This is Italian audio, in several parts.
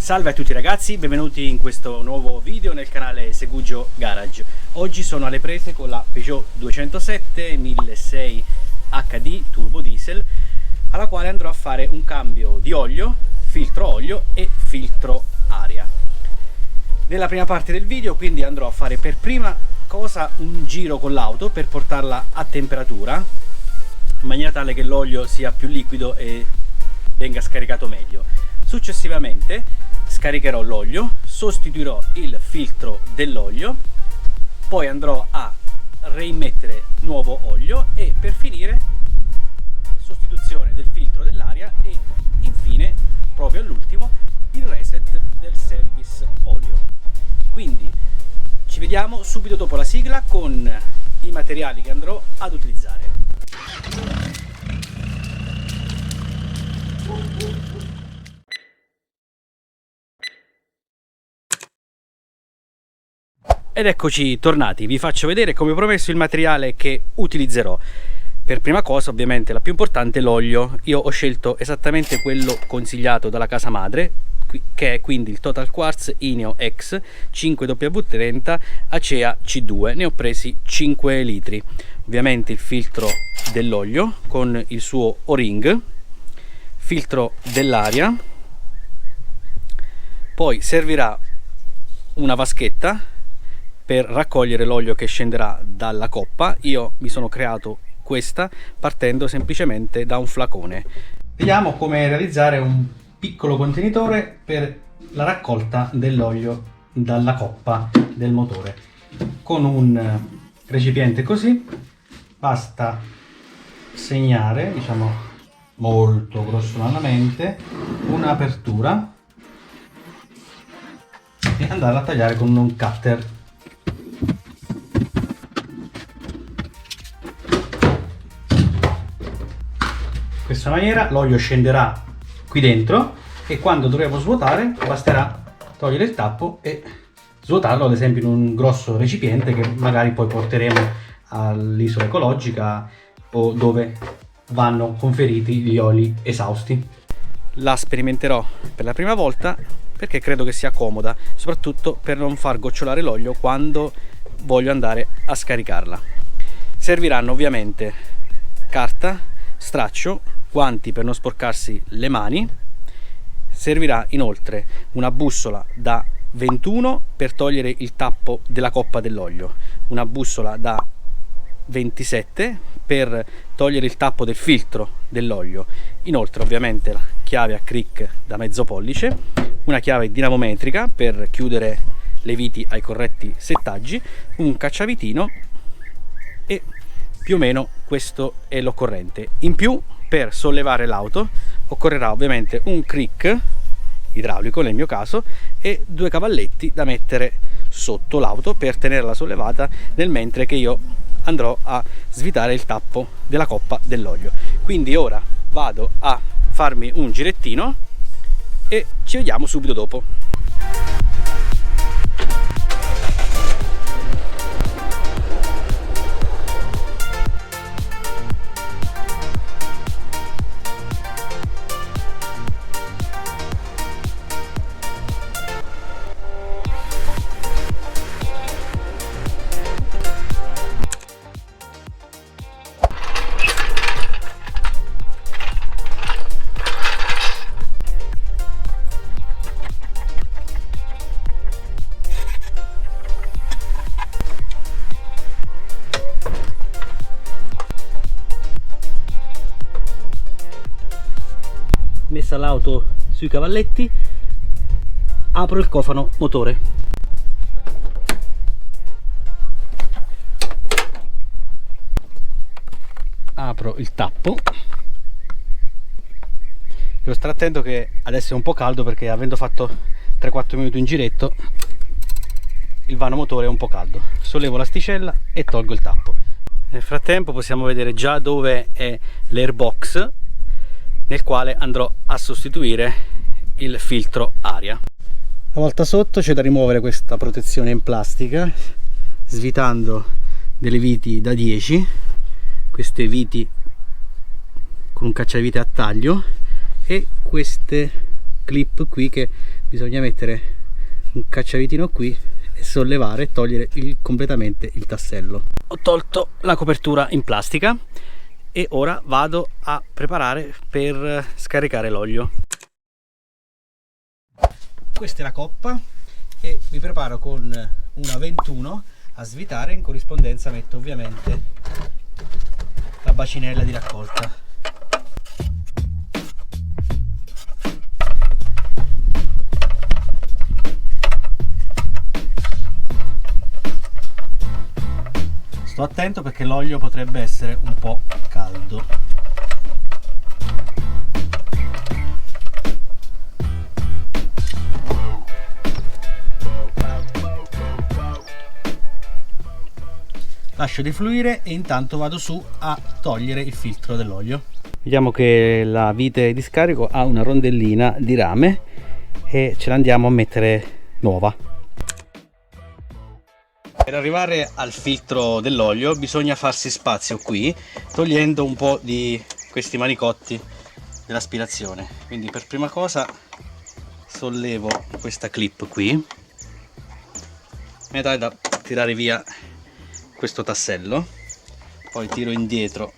Salve a tutti ragazzi, benvenuti in questo nuovo video nel canale Segugio Garage. Oggi sono alle prese con la Peugeot 207 1600 HD turbo diesel, alla quale andrò a fare un cambio di olio, filtro olio e filtro aria. Nella prima parte del video quindi andrò a fare per prima cosa un giro con l'auto per portarla a temperatura, in maniera tale che l'olio sia più liquido e venga scaricato meglio. Successivamente scaricherò l'olio, sostituirò il filtro dell'olio, poi andrò a reimmettere nuovo olio e per finire sostituzione del filtro dell'aria e infine, proprio all'ultimo, il reset del service olio. Quindi ci vediamo subito dopo la sigla con i materiali che andrò ad utilizzare. Ed eccoci tornati, vi faccio vedere come promesso il materiale che utilizzerò. Per prima cosa ovviamente la più importante è l'olio. Io ho scelto esattamente quello consigliato dalla casa madre, che è quindi il Total Quartz Ineo X 5W30 Acea C2. Ne ho presi 5 litri. Ovviamente il filtro dell'olio con il suo O-ring, filtro dell'aria, poi servirà una vaschetta per raccogliere l'olio che scenderà dalla coppa. Io mi sono creato questa partendo semplicemente da un flacone. Vediamo come realizzare un piccolo contenitore per la raccolta dell'olio dalla coppa del motore. Con un recipiente così basta segnare, diciamo molto grossolanamente, un'apertura e andare a tagliare con un cutter. In questa maniera l'olio scenderà qui dentro e quando dovremo svuotare basterà togliere il tappo e svuotarlo, ad esempio in un grosso recipiente che magari poi porteremo all'isola ecologica o dove vanno conferiti gli oli esausti. La sperimenterò per la prima volta perché credo che sia comoda, soprattutto per non far gocciolare l'olio quando voglio andare a scaricarla. Serviranno ovviamente carta, straccio, guanti per non sporcarsi le mani. Servirà inoltre una bussola da 21 per togliere il tappo della coppa dell'olio, una bussola da 27 per togliere il tappo del filtro dell'olio, inoltre ovviamente la chiave a crick da mezzo pollice, una chiave dinamometrica per chiudere le viti ai corretti settaggi, un cacciavitino e più o meno questo è l'occorrente. In più, per sollevare l'auto occorrerà ovviamente un crick idraulico nel mio caso e 2 cavalletti da mettere sotto l'auto per tenerla sollevata nel mentre che io andrò a svitare il tappo della coppa dell'olio. Quindi ora vado a farmi un girettino e ci vediamo subito dopo. Messa l'auto sui cavalletti, apro il cofano motore. Apro il tappo. Devo stare attento che adesso è un po' caldo perché avendo fatto 3-4 minuti in giretto il vano motore è un po' caldo. Sollevo l'asticella e tolgo il tappo. Nel frattempo possiamo vedere già dove è l'airbox nel quale andrò a sostituire il filtro aria. La volta sotto c'è da rimuovere questa protezione in plastica svitando delle viti da 10, queste viti con un cacciavite a taglio e queste clip qui che bisogna mettere un cacciavitino qui e sollevare e togliere completamente il tassello. Ho tolto la copertura in plastica e ora vado a preparare per scaricare l'olio. Questa è la coppa e mi preparo con una 21 a svitare. In corrispondenza metto ovviamente la bacinella di raccolta. Sto attento perché l'olio potrebbe essere un po' caldo. Lascio defluire e intanto vado su a togliere il filtro dell'olio. Vediamo che la vite di scarico ha una rondellina di rame e ce la andiamo a mettere nuova. Per arrivare al filtro dell'olio bisogna farsi spazio qui, togliendo un po' di questi manicotti dell'aspirazione. Quindi per prima cosa sollevo questa clip qui, in modo da tirare via questo tassello, poi tiro indietro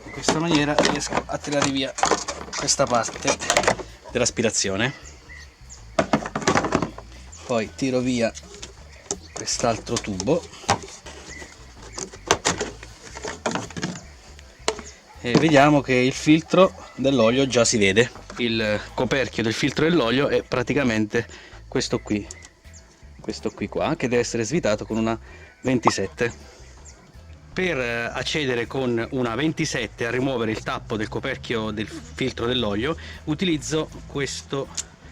in questa maniera, riesco a tirare via questa parte dell'aspirazione, poi tiro via quest'altro tubo e vediamo che il filtro dell'olio già si vede. Il coperchio del filtro dell'olio è praticamente questo qui qua, che deve essere svitato con una 27. Per accedere con una 27 a rimuovere il tappo del coperchio del filtro dell'olio utilizzo questo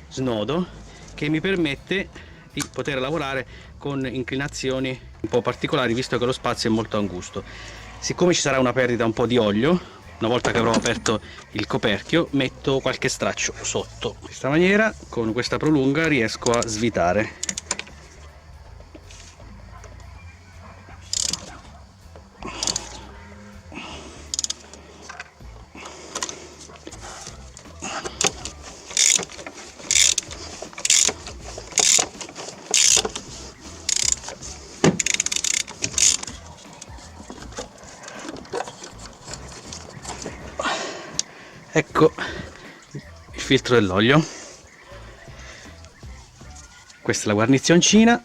snodo che mi permette di poter lavorare con inclinazioni un po' particolari, visto che lo spazio è molto angusto. Siccome ci sarà una perdita un po' di olio, una volta che avrò aperto il coperchio metto qualche straccio sotto. In questa maniera, con questa prolunga, riesco a svitare. Ecco il filtro dell'olio, questa è la guarnizioncina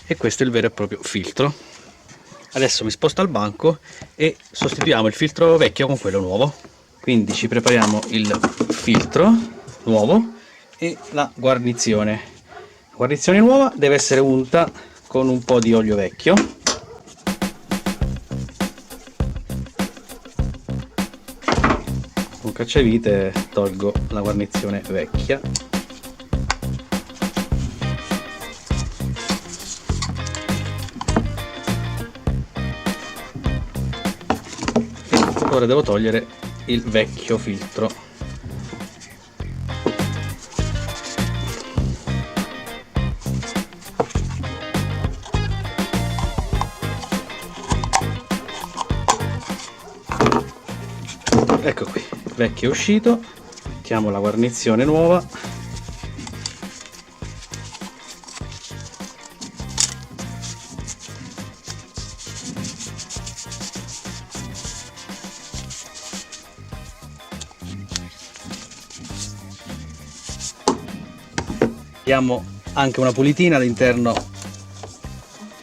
e questo è il vero e proprio filtro. Adesso mi sposto al banco e sostituiamo il filtro vecchio con quello nuovo. Quindi ci prepariamo il filtro nuovo e la guarnizione. La guarnizione nuova deve essere unta con un po' di olio vecchio. Con cacciavite tolgo la guarnizione vecchia. E ora devo togliere il vecchio filtro. Ecco qui, il vecchio è uscito, mettiamo la guarnizione nuova. Diamo anche una pulitina all'interno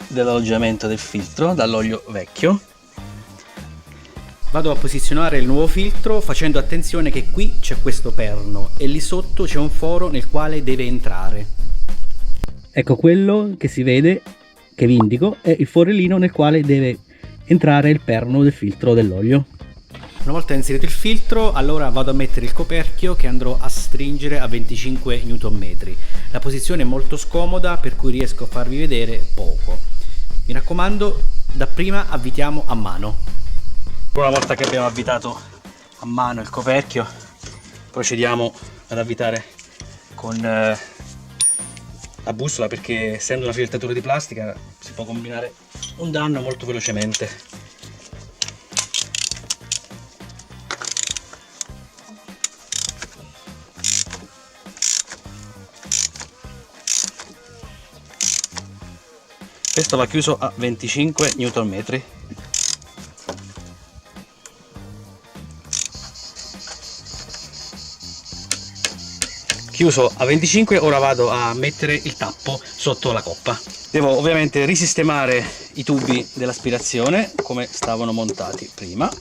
dell'alloggiamento del filtro dall'olio vecchio. Vado a posizionare il nuovo filtro facendo attenzione che qui c'è questo perno e lì sotto c'è un foro nel quale deve entrare. Ecco quello che si vede, che vi indico, è il forellino nel quale deve entrare il perno del filtro dell'olio. Una volta inserito il filtro, allora vado a mettere il coperchio che andrò a stringere a 25 Nm. La posizione è molto scomoda, per cui riesco a farvi vedere poco. Mi raccomando, dapprima avvitiamo a mano. Una volta che abbiamo avvitato a mano il coperchio, procediamo ad avvitare con la bussola, perché essendo una filettatura di plastica si può combinare un danno molto velocemente. Questo va chiuso a 25 Nm. Chiuso a 25, ora vado a mettere il tappo sotto la coppa. Devo ovviamente risistemare i tubi dell'aspirazione come stavano montati prima.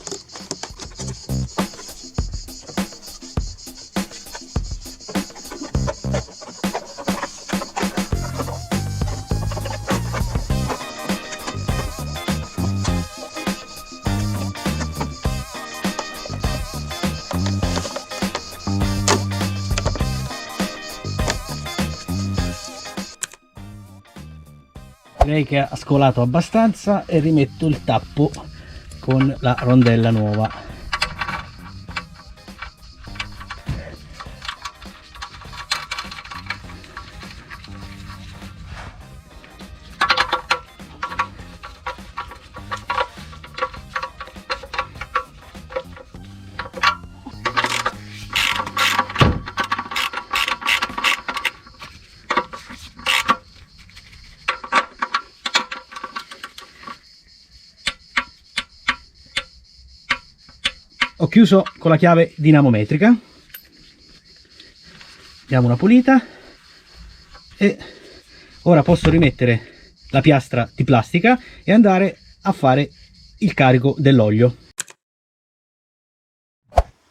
Direi che ha scolato abbastanza e rimetto il tappo con la rondella nuova. Ho chiuso con la chiave dinamometrica, diamo una pulita e ora posso rimettere la piastra di plastica e andare a fare il carico dell'olio.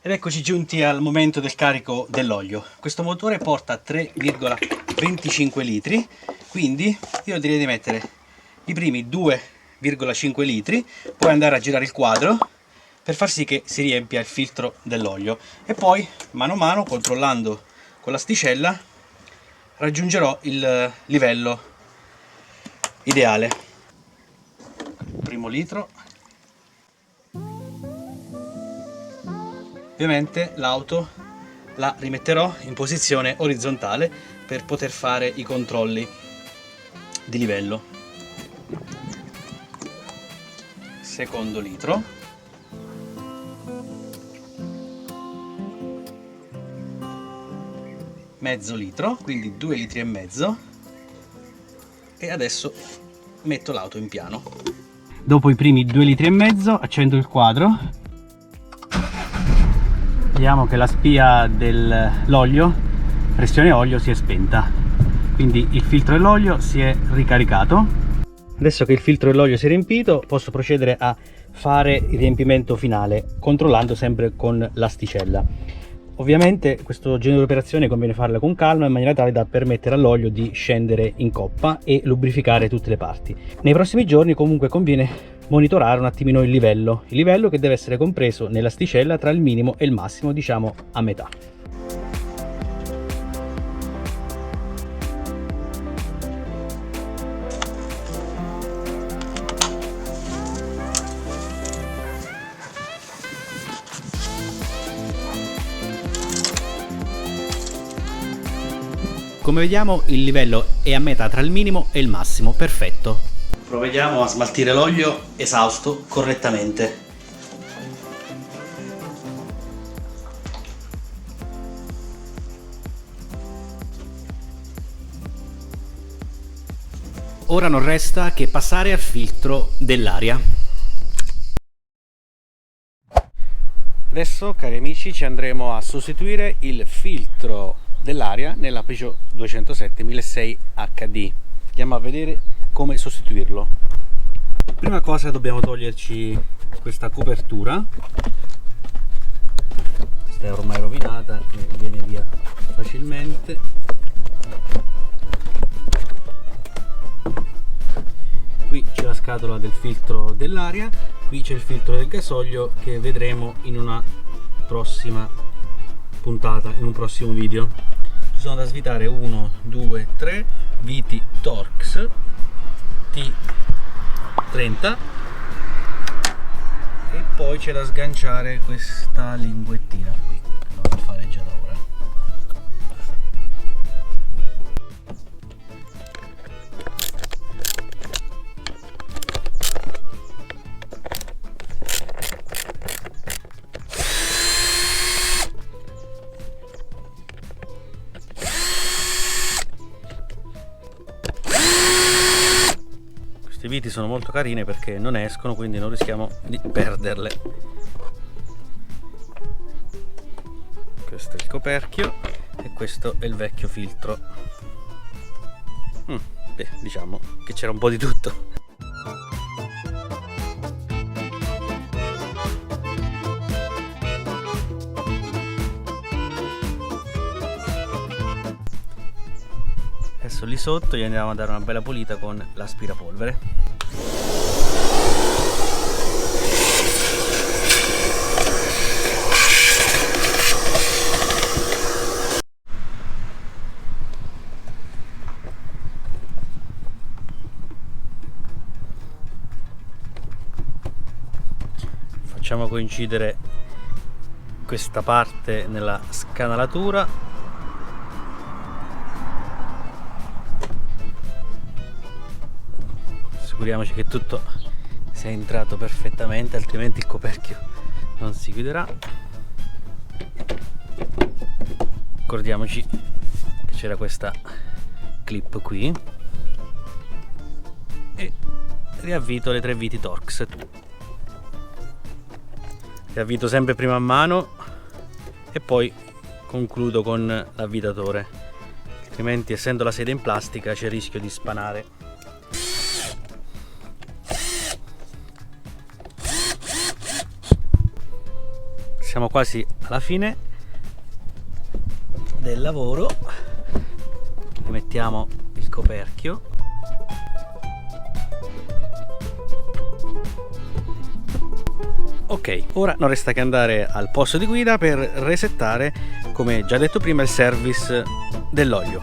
Ed eccoci giunti al momento del carico dell'olio. Questo motore porta 3,25 litri, quindi io direi di mettere i primi 2,5 litri, poi andare a girare il quadro per far sì che si riempia il filtro dell'olio e poi mano a mano, controllando con l'asticella, raggiungerò il livello ideale. Primo litro. Ovviamente l'auto la rimetterò in posizione orizzontale per poter fare i controlli di livello. Secondo litro. Mezzo litro, quindi 2,5 litri, e adesso metto l'auto in piano. Dopo i primi 2,5 litri accendo il quadro, vediamo che la spia dell'olio, pressione olio, si è spenta, quindi il filtro dell'olio si è ricaricato. Adesso che il filtro dell'olio si è riempito, posso procedere a fare il riempimento finale, controllando sempre con l'asticella. Ovviamente questo genere di operazione conviene farla con calma, in maniera tale da permettere all'olio di scendere in coppa e lubrificare tutte le parti. Nei prossimi giorni comunque conviene monitorare un attimino il livello che deve essere compreso nell'asticella tra il minimo e il massimo, diciamo a metà. Come vediamo il livello è a metà tra il minimo e il massimo, perfetto. Proviamo a smaltire l'olio esausto correttamente. Ora non resta che passare al filtro dell'aria. Adesso, cari amici, ci andremo a sostituire il filtro dell'aria nella Peugeot 207 1600 HD. Andiamo a vedere come sostituirlo. Prima cosa dobbiamo toglierci questa copertura, questa è ormai rovinata e viene via facilmente. Qui c'è la scatola del filtro dell'aria, qui c'è il filtro del gasolio che vedremo in una prossima puntata, in un prossimo video. Ci sono da svitare 1, 2, 3 viti Torx T30 e poi c'è da sganciare questa linguettina qui, che lo vado a fare già da ora. viti sono molto carine perché non escono, quindi non rischiamo di perderle. Questo è il coperchio e questo è il vecchio filtro. Beh, diciamo che c'era un po' di tutto. Adesso lì sotto gli andiamo a dare una bella pulita con l'aspirapolvere. Facciamo coincidere questa parte nella scanalatura. Assicuriamoci che tutto sia entrato perfettamente, altrimenti il coperchio non si chiuderà. Ricordiamoci che c'era questa clip qui e riavvito le 3 viti Torx. Riavvito sempre prima a mano e poi concludo con l'avvitatore, altrimenti essendo la sede in plastica c'è il rischio di spanare. Siamo quasi alla fine del lavoro, rimettiamo il coperchio. Ok, ora non resta che andare al posto di guida per resettare, come già detto prima, il service dell'olio.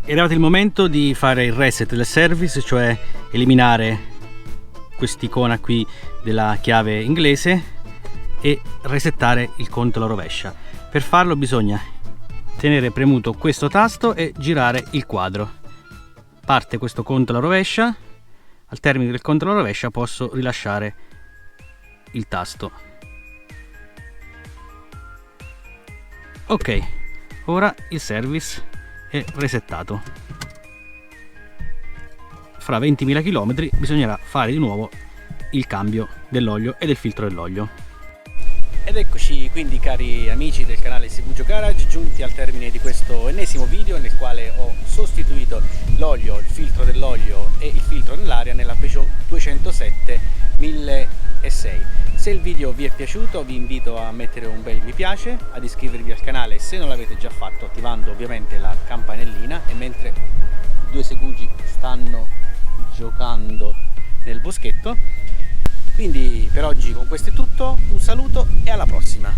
È arrivato il momento di fare il reset del service, cioè eliminare quest'icona qui della chiave inglese e resettare il conto alla rovescia. Per farlo bisogna tenere premuto questo tasto e girare il quadro. Parte questo conto alla rovescia. Al termine del conto alla rovescia posso rilasciare il tasto. Ok, ora il service è resettato. Fra 20.000 km bisognerà fare di nuovo il cambio dell'olio e del filtro dell'olio. Ed eccoci quindi, cari amici del canale Sibugio Garage, giunti al termine di questo ennesimo video nel quale ho sostituito l'olio, il filtro dell'olio e il filtro nell'aria nella Peugeot 207 1006. Se il video vi è piaciuto vi invito a mettere un bel mi piace, ad iscrivervi al canale se non l'avete già fatto, attivando ovviamente la campanellina. E mentre i 2 segugi stanno giocando nel boschetto, quindi per oggi con questo è tutto, un saluto e alla prossima!